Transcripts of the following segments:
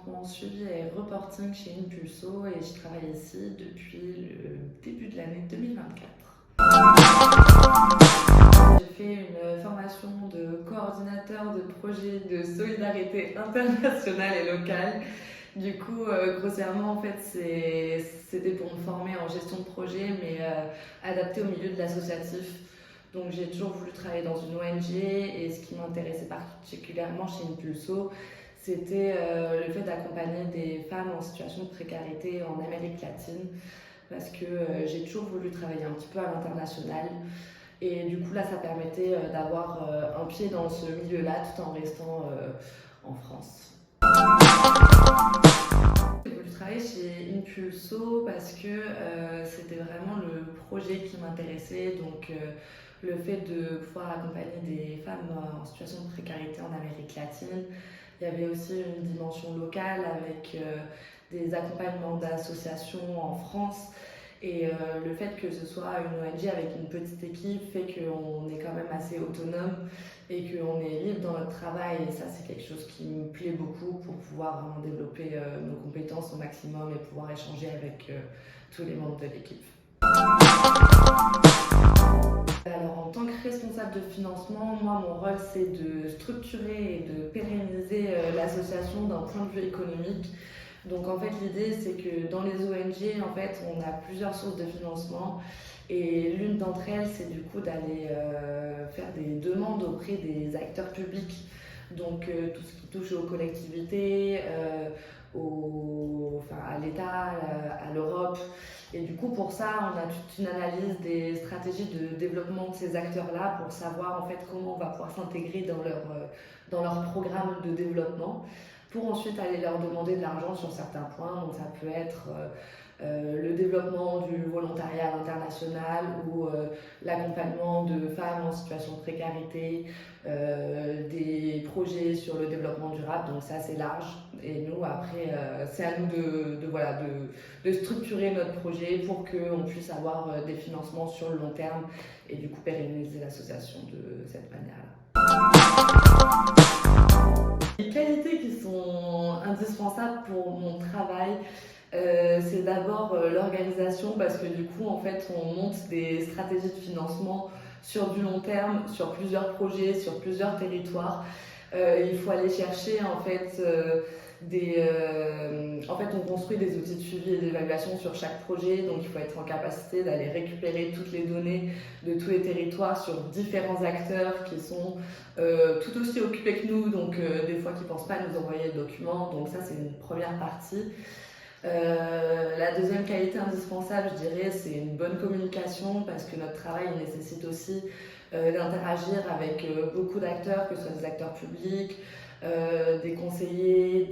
financement, suivi et reporting chez Impulso et je travaille ici depuis le début de l'année 2024. J'ai fait une formation de coordinateur de projet de solidarité internationale et locale. Du coup, grossièrement, en fait, c'était pour me former en gestion de projet, mais adapté au milieu de l'associatif. Donc, j'ai toujours voulu travailler dans une ONG et ce qui m'intéressait particulièrement chez Impulso, c'était le fait d'accompagner des femmes en situation de précarité en Amérique latine parce que j'ai toujours voulu travailler un petit peu à l'international. Et du coup, là, ça permettait d'avoir un pied dans ce milieu-là tout en restant en France. J'ai voulu travailler chez Impulso parce que c'était vraiment le projet qui m'intéressait. Donc, le fait de pouvoir accompagner des femmes en situation de précarité en Amérique latine. Il y avait aussi une dimension locale avec des accompagnements d'associations en France. Et le fait que ce soit une ONG avec une petite équipe fait qu'on est quand même assez autonome et qu'on est libre dans notre travail. Et ça, c'est quelque chose qui me plaît beaucoup pour pouvoir vraiment développer nos compétences au maximum et pouvoir échanger avec tous les membres de l'équipe. Alors, en tant que responsable de financement, moi, mon rôle, c'est de structurer et de pérenniser l'association d'un point de vue économique. Donc, en fait, l'idée, c'est que dans les ONG, en fait, on a plusieurs sources de financement. Et l'une d'entre elles, c'est du coup d'aller faire des demandes auprès des acteurs publics. Donc, tout ce qui touche aux collectivités, à l'État, à l'Europe. Et du coup, pour ça, on a toute une analyse des stratégies de développement de ces acteurs-là pour savoir en fait comment on va pouvoir s'intégrer dans leur programme de développement pour ensuite aller leur demander de l'argent sur certains points. Donc ça peut être le développement du volontariat international ou l'accompagnement de femmes en situation de précarité, des projets sur le développement durable, donc c'est assez large. Et nous, après, c'est à nous de structurer notre projet pour qu'on puisse avoir des financements sur le long terme et du coup pérenniser l'association de cette manière-là. Les qualités qui sont indispensables pour mon travail, c'est d'abord l'organisation parce que du coup en fait on monte des stratégies de financement sur du long terme, sur plusieurs projets, sur plusieurs territoires. Il faut aller chercher en fait on construit des outils de suivi et d'évaluation sur chaque projet, donc il faut être en capacité d'aller récupérer toutes les données de tous les territoires sur différents acteurs qui sont tout aussi occupés que nous, donc des fois qui ne pensent pas à nous envoyer le document, donc ça c'est une première partie. La deuxième qualité indispensable, je dirais, c'est une bonne communication parce que notre travail nécessite aussi d'interagir avec beaucoup d'acteurs, que ce soit des acteurs publics, des conseillers,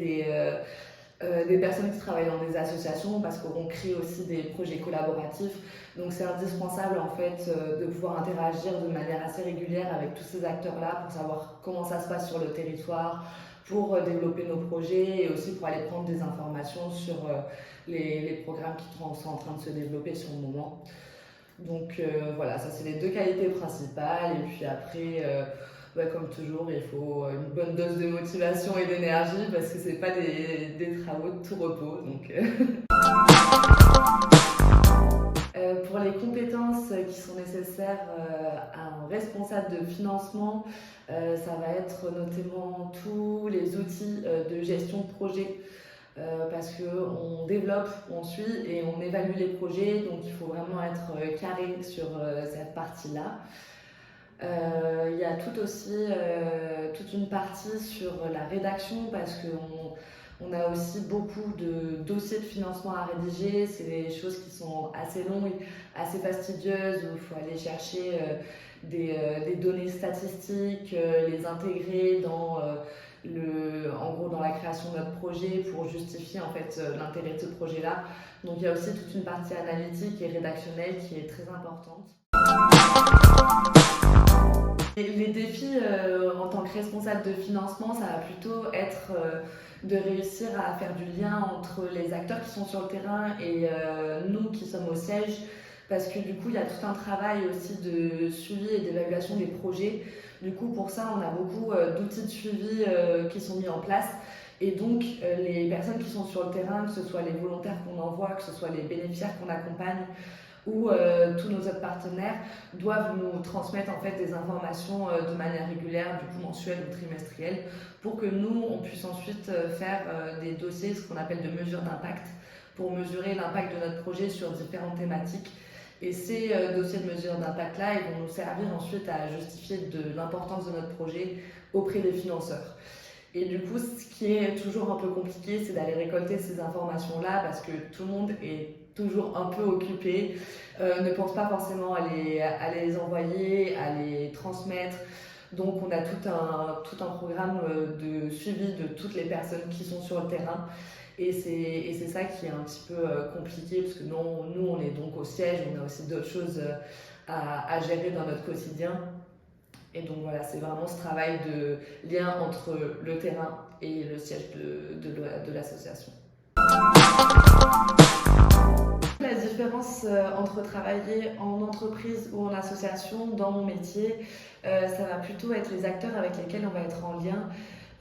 des personnes qui travaillent dans des associations parce qu'on crée aussi des projets collaboratifs. Donc c'est indispensable en fait de pouvoir interagir de manière assez régulière avec tous ces acteurs-là pour savoir comment ça se passe sur le territoire, pour développer nos projets et aussi pour aller prendre des informations sur les programmes qui sont en train de se développer sur le moment. Donc voilà, ça c'est les deux qualités principales. Et puis après, comme toujours, il faut une bonne dose de motivation et d'énergie parce que c'est pas des travaux de tout repos. Donc, pour les compétences qui sont nécessaires à un responsable de financement, ça va être notamment tous les outils de gestion de projet. Parce qu'on développe, on suit et on évalue les projets, donc il faut vraiment être carré sur cette partie-là. Il y a toute une partie sur la rédaction parce qu'on a aussi beaucoup de dossiers de financement à rédiger. C'est des choses qui sont assez longues, assez fastidieuses, où il faut aller chercher des données statistiques, les intégrer dans la création de notre projet pour justifier en fait l'intérêt de ce projet-là. Donc il y a aussi toute une partie analytique et rédactionnelle qui est très importante. Les défis en tant que responsable de financement, ça va plutôt être de réussir à faire du lien entre les acteurs qui sont sur le terrain et nous qui sommes au siège, parce que du coup il y a tout un travail aussi de suivi et d'évaluation des projets. Du coup pour ça on a beaucoup d'outils de suivi qui sont mis en place Et donc, les personnes qui sont sur le terrain, que ce soit les volontaires qu'on envoie, que ce soit les bénéficiaires qu'on accompagne ou tous nos autres partenaires, doivent nous transmettre en fait des informations de manière régulière, du coup mensuelle ou trimestrielle, pour que nous, on puisse ensuite faire des dossiers, ce qu'on appelle de mesures d'impact, pour mesurer l'impact de notre projet sur différentes thématiques. Et ces dossiers de mesures d'impact-là, ils vont nous servir ensuite à justifier de l'importance de notre projet auprès des financeurs. Et du coup, ce qui est toujours un peu compliqué, c'est d'aller récolter ces informations-là parce que tout le monde est toujours un peu occupé, ne pense pas forcément à les envoyer, à les transmettre. Donc on a tout un programme de suivi de toutes les personnes qui sont sur le terrain. Et c'est ça qui est un petit peu compliqué parce que nous, on est donc au siège, on a aussi d'autres choses à gérer dans notre quotidien. Et donc voilà, c'est vraiment ce travail de lien entre le terrain et le siège de l'association. La différence entre travailler en entreprise ou en association dans mon métier, ça va plutôt être les acteurs avec lesquels on va être en lien.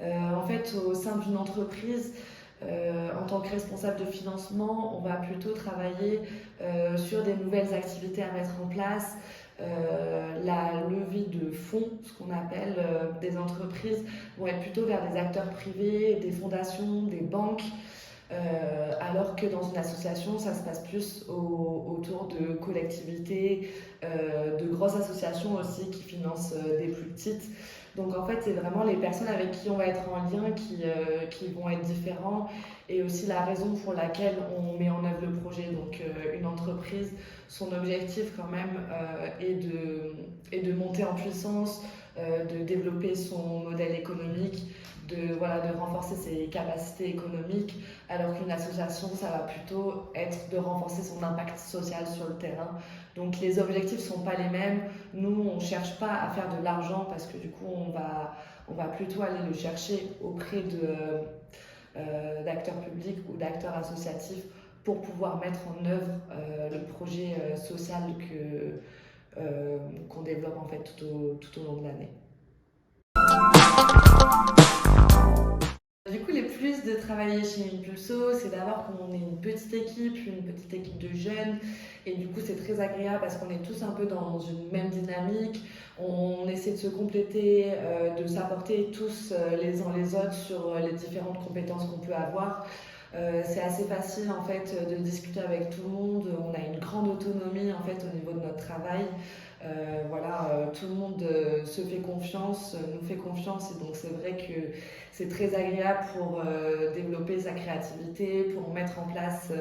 En fait, au sein d'une entreprise, en tant que responsable de financement, on va plutôt travailler sur des nouvelles activités à mettre en place, la levée de fonds, ce qu'on appelle des entreprises, vont être plutôt vers des acteurs privés, des fondations, des banques, alors que dans une association, ça se passe plus autour de collectivités, de grosses associations aussi qui financent des plus petites. Donc en fait, c'est vraiment les personnes avec qui on va être en lien qui vont être différents et aussi la raison pour laquelle on met en œuvre le projet. Donc une entreprise, son objectif quand même est de monter en puissance, de développer son modèle économique, de renforcer ses capacités économiques, alors qu'une association, ça va plutôt être de renforcer son impact social sur le terrain. Donc les objectifs ne sont pas les mêmes. Nous, on ne cherche pas à faire de l'argent parce que du coup, on va plutôt aller le chercher auprès d'acteurs publics ou d'acteurs associatifs pour pouvoir mettre en œuvre le projet social qu'on développe en fait tout au long de l'année. Du coup, les plus de travailler chez Impulso, c'est d'avoir qu'on est une petite équipe de jeunes. Et du coup, c'est très agréable parce qu'on est tous un peu dans une même dynamique. On essaie de se compléter, de s'apporter tous les uns les autres sur les différentes compétences qu'on peut avoir. C'est assez facile en fait de discuter avec tout le monde. On a une grande autonomie en fait au niveau de notre travail. Tout le monde se fait confiance, nous fait confiance, et donc c'est vrai que c'est très agréable pour développer sa créativité, pour mettre en place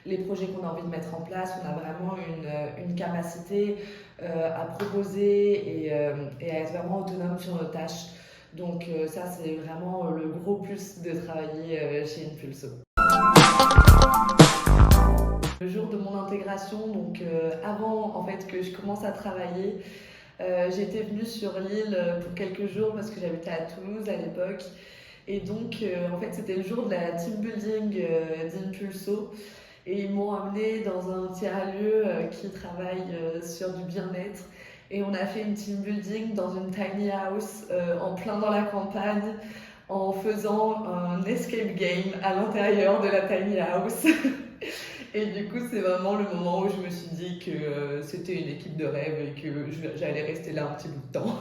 les projets qu'on a envie de mettre en place. On a vraiment une capacité à proposer et à être vraiment autonome sur nos tâches. Donc ça, c'est vraiment le gros plus de travailler chez Impulso. Le jour de mon intégration, donc avant en fait que je commence à travailler, j'étais venue sur l'île pour quelques jours parce que j'habitais à Toulouse à l'époque. Et donc en fait c'était le jour de la team building d'Impulso. Et ils m'ont emmenée dans un tiers-lieu qui travaille sur du bien-être. Et on a fait une team building dans une tiny house en plein dans la campagne, en faisant un escape game à l'intérieur de la tiny house. Et du coup, c'est vraiment le moment où je me suis dit que c'était une équipe de rêve et que j'allais rester là un petit bout de temps.